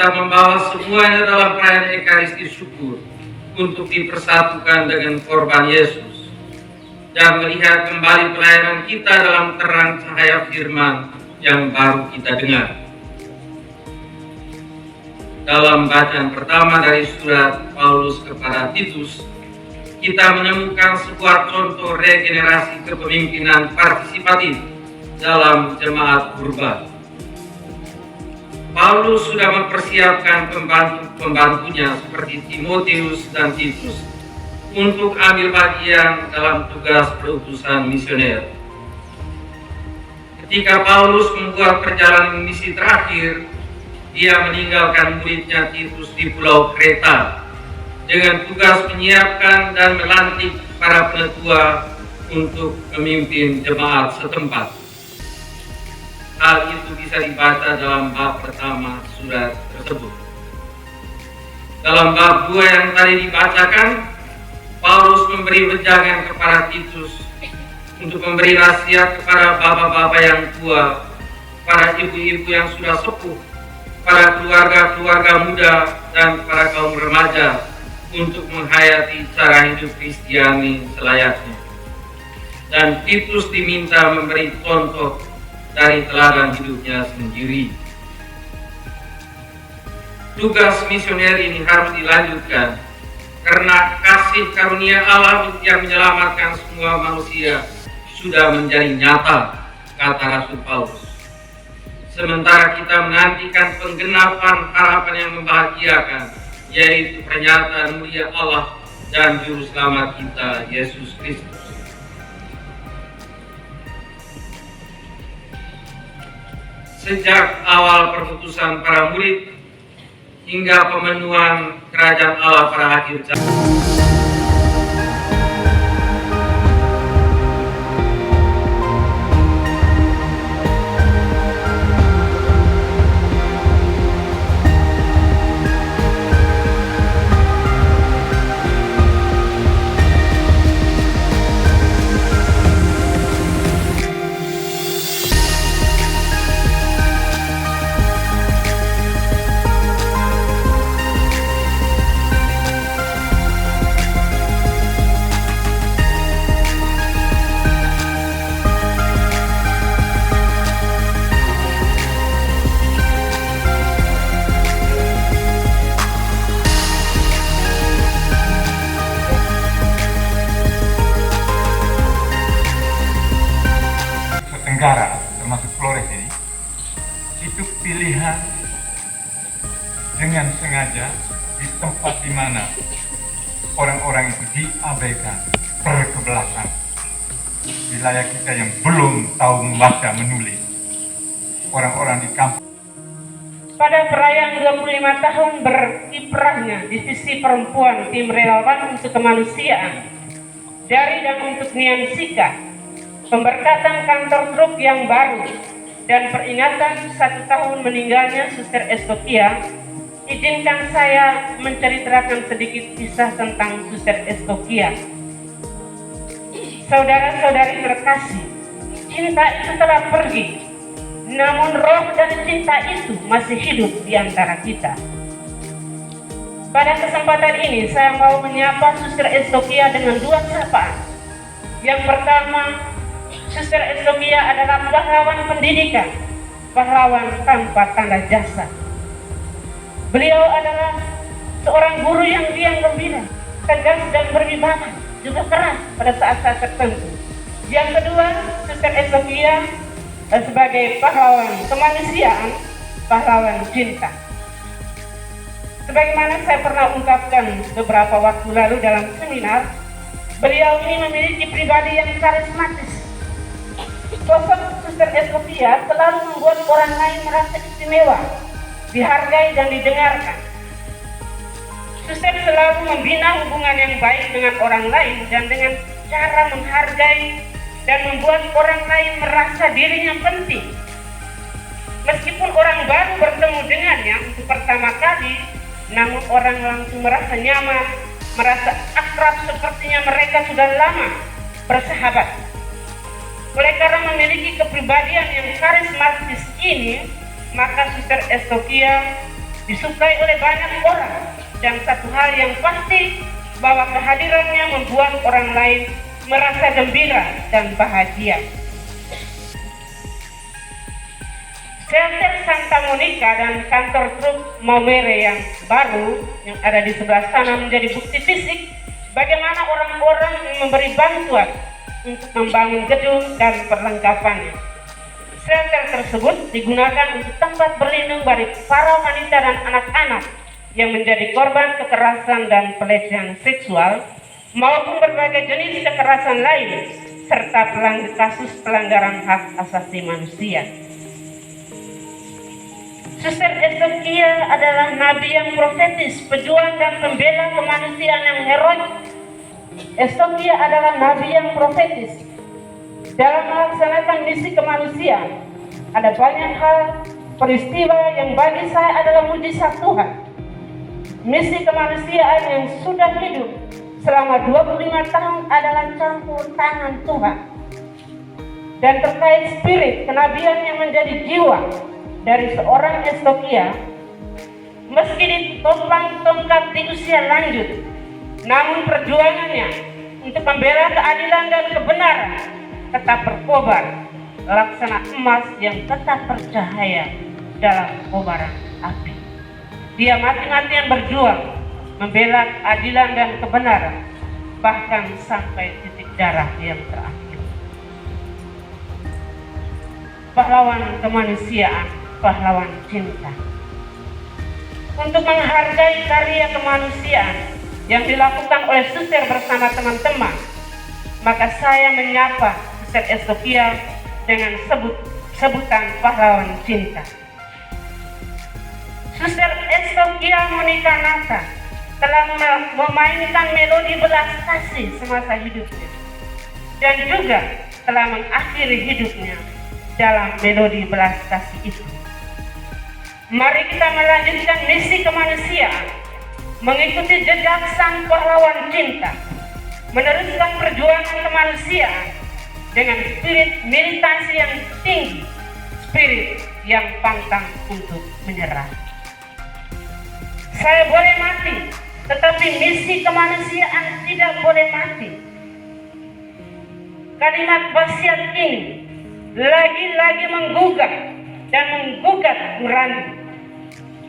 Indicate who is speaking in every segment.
Speaker 1: kita membawa semuanya dalam perayaan Ekaristi syukur untuk dipersatukan dengan korban Yesus dan melihat kembali pelayanan kita dalam terang cahaya firman yang baru kita dengar. Dalam bacaan pertama dari surat Paulus kepada Titus, kita menemukan sebuah contoh regenerasi kepemimpinan partisipatif dalam jemaat urban. Paulus sudah mempersiapkan pembantu-pembantunya seperti Timotius dan Titus untuk ambil bagian dalam tugas perutusan misioner. Ketika Paulus membuat perjalanan misi terakhir, dia meninggalkan muridnya Titus di Pulau Kreta dengan tugas menyiapkan dan melantik para penetua untuk memimpin jemaat setempat. Hal itu bisa dibaca dalam bab pertama surat tersebut. Dalam bab 2 yang tadi dibacakan, Paulus memberi wejangan kepada Titus untuk memberi nasihat kepada bapak-bapak yang tua, para ibu-ibu yang sudah sepuh, para keluarga-keluarga muda, dan para kaum remaja untuk menghayati cara hidup Kristiani selayaknya. Dan Titus diminta memberi contoh dari teladan hidupnya sendiri. Tugas misioner ini harus dilanjutkan karena kasih karunia Allah yang menyelamatkan semua manusia sudah menjadi nyata, kata Rasul Paulus. Sementara kita menantikan penggenapan harapan yang membahagiakan, yaitu pernyataan mulia Allah dan Juru Selamat kita, Yesus Kristus. Sejak awal perputusan para murid hingga pemenuhan kerajaan Allah pada akhir zaman.
Speaker 2: Tenggara, termasuk Flores ini, itu pilihan dengan sengaja di tempat di mana orang-orang itu diabaikan, berkebelakan. Wilayah kita yang belum tahu membaca menulis, orang-orang di kampung.
Speaker 3: Pada perayaan 25 tahun berkiprahnya Divisi Perempuan Tim Relawan untuk Kemanusiaan dari dan untuk Nian Sika, pemberkatan kantor truk yang baru, dan peringatan 1 tahun meninggalnya Suster Estokia, izinkan saya menceritakan sedikit kisah tentang Suster Estokia. Saudara-saudari terkasih, cinta itu telah pergi, namun roh dari cinta itu masih hidup di antara kita. Pada kesempatan ini saya mau menyapa Suster Estokia dengan 2 sapaan. Yang pertama, Suster Estokia adalah pahlawan pendidikan, pahlawan tanpa tanda jasa. Beliau adalah seorang guru yang riang gembira, tegas dan berwibawa, juga keras pada saat-saat tertentu. Yang kedua, Suster Estokia sebagai pahlawan kemanusiaan, pahlawan cinta. Sebagaimana saya pernah ungkapkan beberapa waktu lalu dalam seminar, beliau ini memiliki pribadi yang karismatis. Sosok Suster Estokia selalu membuat orang lain merasa istimewa, dihargai dan didengarkan. Suster selalu membina hubungan yang baik dengan orang lain dan dengan cara menghargai dan membuat orang lain merasa dirinya penting. Meskipun orang baru bertemu dengannya untuk pertama kali, namun orang langsung merasa nyaman, merasa akrab sepertinya mereka sudah lama bersahabat. Oleh karena memiliki kepribadian yang karismatis ini, maka Suster Estokia disukai oleh banyak orang, dan satu hal yang pasti bahwa kehadirannya membuat orang lain merasa gembira dan bahagia. Shelter Santa Monica dan kantor truk Maumere yang baru yang ada di sebelah sana menjadi bukti fisik bagaimana orang-orang memberi bantuan untuk membangun gedung dan perlengkapannya. Shelter tersebut digunakan untuk tempat berlindung bagi para wanita dan anak-anak yang menjadi korban kekerasan dan pelecehan seksual maupun berbagai jenis kekerasan lain serta kasus pelanggaran hak asasi manusia. Suster Eustokia adalah nabi yang profetis, pejuang dan pembela kemanusiaan yang heroik. Eustokia adalah nabi yang profetis. Dalam melaksanakan misi kemanusiaan, ada banyak hal peristiwa yang bagi saya adalah mujizat Tuhan. Misi kemanusiaan yang sudah hidup selama 25 tahun adalah campur tangan Tuhan. Dan terkait spirit kenabian yang menjadi jiwa dari seorang Eustokia, meski ditopang tongkat di usia lanjut, namun perjuangannya untuk membela keadilan dan kebenaran tetap berkobar, laksana emas yang tetap bercahaya dalam kobaran api. Dia mati-matian berjuang membela keadilan dan kebenaran, bahkan sampai titik darah yang terakhir. Pahlawan kemanusiaan, pahlawan cinta. Untuk menghargai karya kemanusiaan yang dilakukan oleh Suster bersama teman-teman, maka saya menyapa Suster Eustokia dengan sebutan pahlawan cinta. Suster Eustokia Monica Nata telah memainkan melodi belas kasih semasa hidupnya dan juga telah mengakhiri hidupnya dalam melodi belas kasih itu. Mari kita melanjutkan misi kemanusiaan, mengikuti jejak sang pahlawan cinta, meneruskan perjuangan kemanusiaan dengan spirit militansi yang tinggi, spirit yang pantang untuk menyerah. Saya boleh mati, tetapi misi kemanusiaan tidak boleh mati. Kalimat wasiat ini lagi-lagi menggugah dan menggugat nurani,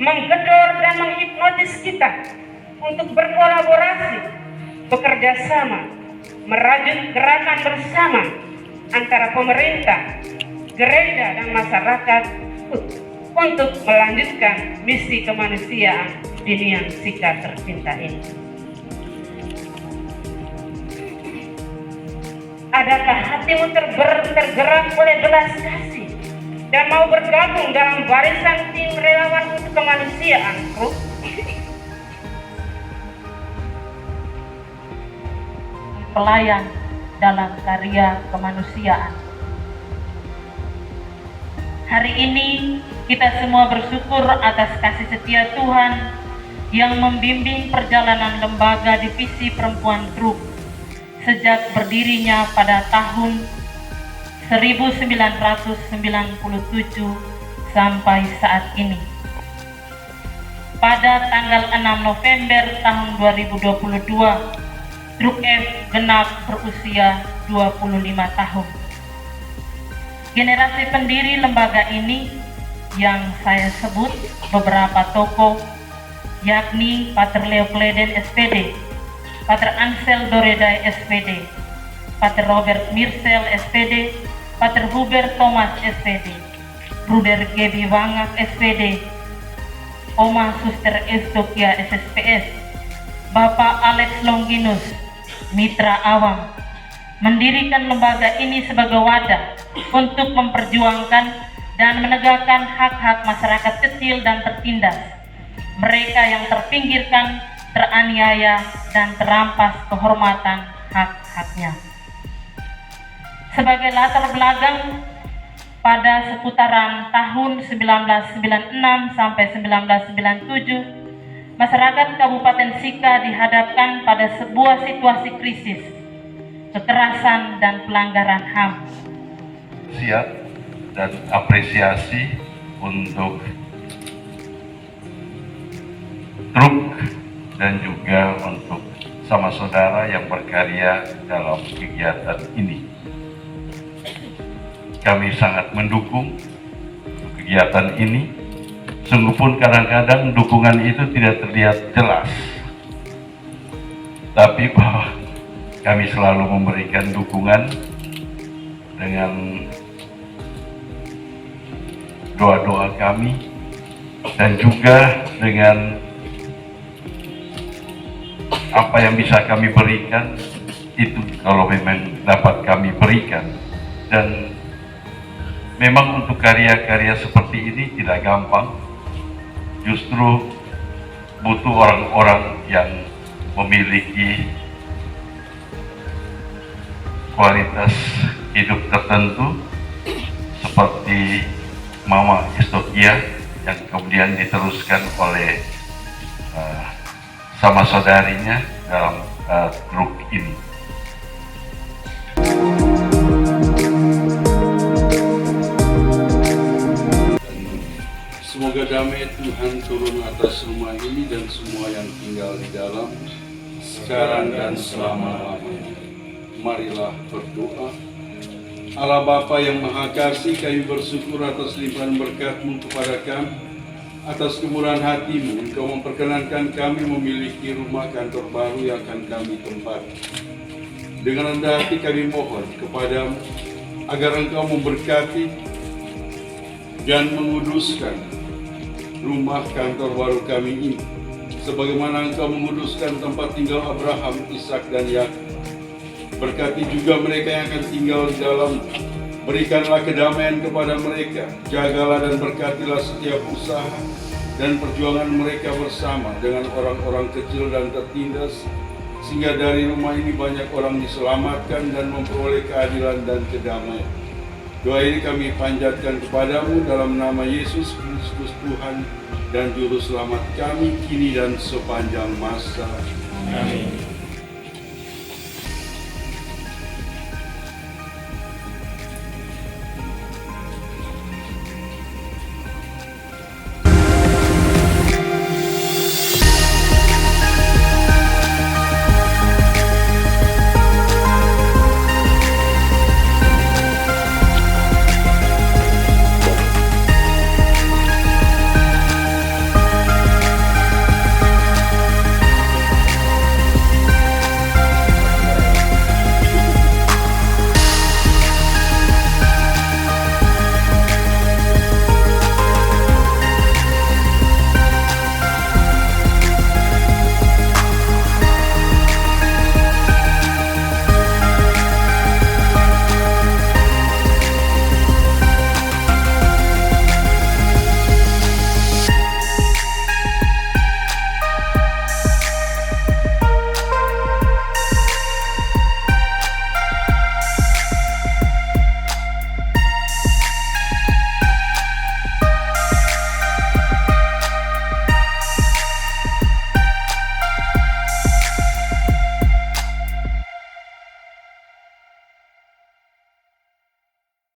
Speaker 3: menggedor dan menghipnotis kita untuk berkolaborasi, bekerja sama, merajut gerakan bersama antara pemerintah, gereja dan masyarakat untuk melanjutkan misi kemanusiaan di Nian Sika tercinta ini. Adakah hatimu tergerak oleh belas kasih dan mau bergabung dalam barisan tim relawan untuk kemanusiaan, Bro?
Speaker 4: Pelayan dalam karya kemanusiaan. Hari ini kita semua bersyukur atas kasih setia Tuhan yang membimbing perjalanan lembaga divisi perempuan Truk sejak berdirinya pada tahun 1997 sampai saat ini. Pada tanggal 6 November tahun 2022, Truk F genap berusia 25 tahun. Generasi pendiri lembaga ini yang saya sebut beberapa tokoh, yakni Pater Leo Kleden SPD, Pater Ansel Doredai SPD, Pater Robert Mirsel SPD, Pater Hubert Thomas SPD, Bruder Gebi Wangak SPD, Oma Suster Eustokia SSPS, Bapak Alex Longinus, Mitra Awam, mendirikan lembaga ini sebagai wadah untuk memperjuangkan dan menegakkan hak-hak masyarakat kecil dan tertindas, mereka yang terpinggirkan, teraniaya, dan terampas kehormatan hak-haknya. Sebagai latar belakang, pada seputaran tahun 1996 sampai 1997, masyarakat Kabupaten Sika dihadapkan pada sebuah situasi krisis, kekerasan dan pelanggaran HAM.
Speaker 5: Siap dan apresiasi untuk truk dan juga untuk sama saudara yang berkarya dalam kegiatan ini. Kami sangat mendukung kegiatan ini. Sungguh pun kadang-kadang dukungan itu tidak terlihat jelas, tapi bahwa kami selalu memberikan dukungan dengan doa-doa kami dan juga dengan apa yang bisa kami berikan itu kalau memang dapat kami berikan. Dan memang untuk karya-karya seperti ini tidak gampang, justru butuh orang-orang yang memiliki kualitas hidup tertentu seperti Mama Estokia yang kemudian diteruskan oleh sama saudarinya dalam truk ini.
Speaker 6: Semoga damai Tuhan turun atas rumah ini dan semua yang tinggal di dalam, sekarang dan selama-lamanya. Marilah berdoa. Allah Bapa yang Maha Kasih, kami bersyukur atas limpahan berkat-Mu kepada kami. Atas kemurahan hati-Mu, Engkau memperkenankan kami memiliki rumah kantor baru yang akan kami tempati. Dengan rendah hati kami mohon kepada-Mu, agar Engkau memberkati dan menguduskan rumah kantor baru kami ini, sebagaimana Engkau menguduskan tempat tinggal Abraham, Ishak, dan Yakub. Berkati juga mereka yang akan tinggal di dalam. Berikanlah kedamaian kepada mereka. Jagalah dan berkatilah setiap usaha dan perjuangan mereka bersama dengan orang-orang kecil dan tertindas, sehingga dari rumah ini banyak orang diselamatkan dan memperoleh keadilan dan kedamaian. Doa ini kami panjatkan kepada-Mu dalam nama Yesus Kristus Tuhan dan Juru Selamat kami kini dan sepanjang masa. Amin.